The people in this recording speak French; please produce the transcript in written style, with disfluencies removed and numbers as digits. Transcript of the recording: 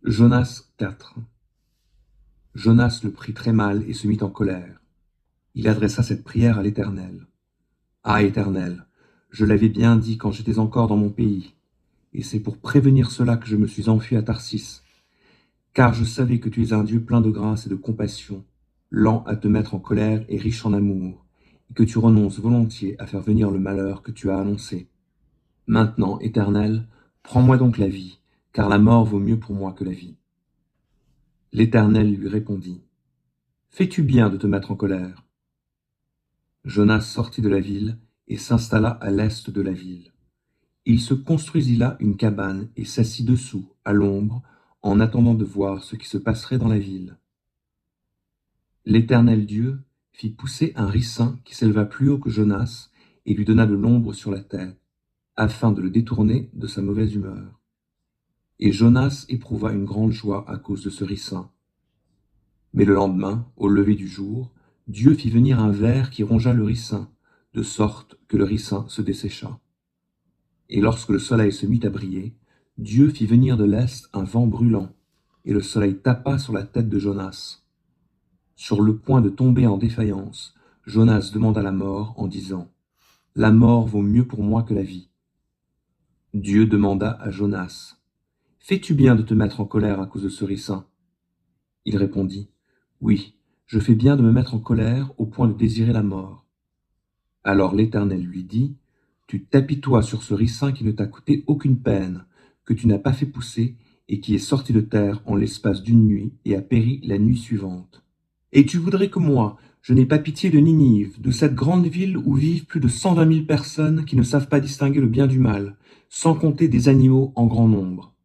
Jonas 4. Jonas le prit très mal et se mit en colère. Il adressa cette prière à l'Éternel. Ah, Éternel, je l'avais bien dit quand j'étais encore dans mon pays, et c'est pour prévenir cela que je me suis enfui à Tarsis, car je savais que tu es un Dieu plein de grâce et de compassion, lent à te mettre en colère et riche en amour, et que tu renonces volontiers à faire venir le malheur que tu as annoncé. Maintenant, Éternel, prends-moi donc la vie, car la mort vaut mieux pour moi que la vie. L'Éternel lui répondit. Fais-tu bien de te mettre en colère? Jonas sortit de la ville et s'installa à l'est de la ville. Il se construisit là une cabane et s'assit dessous, à l'ombre, en attendant de voir ce qui se passerait dans la ville. L'Éternel Dieu fit pousser un ricin qui s'éleva plus haut que Jonas et lui donna de l'ombre sur la tête, afin de le détourner de sa mauvaise humeur. Et Jonas éprouva une grande joie à cause de ce ricin. Mais le lendemain, au lever du jour, Dieu fit venir un ver qui rongea le ricin, de sorte que le ricin se dessécha. Et lorsque le soleil se mit à briller, Dieu fit venir de l'est un vent brûlant, et le soleil tapa sur la tête de Jonas. Sur le point de tomber en défaillance, Jonas demanda la mort en disant « La mort vaut mieux pour moi que la vie. » Dieu demanda à Jonas « Fais-tu bien de te mettre en colère à cause de ce ricin ?» Il répondit « Oui, je fais bien de me mettre en colère au point de désirer la mort. » Alors l'Éternel lui dit « Tu t'apitoies sur ce ricin qui ne t'a coûté aucune peine, que tu n'as pas fait pousser et qui est sorti de terre en l'espace d'une nuit et a péri la nuit suivante. Et tu voudrais que moi, je n'ai pas pitié de Ninive, de cette grande ville où vivent plus de 120 000 personnes qui ne savent pas distinguer le bien du mal, sans compter des animaux en grand nombre.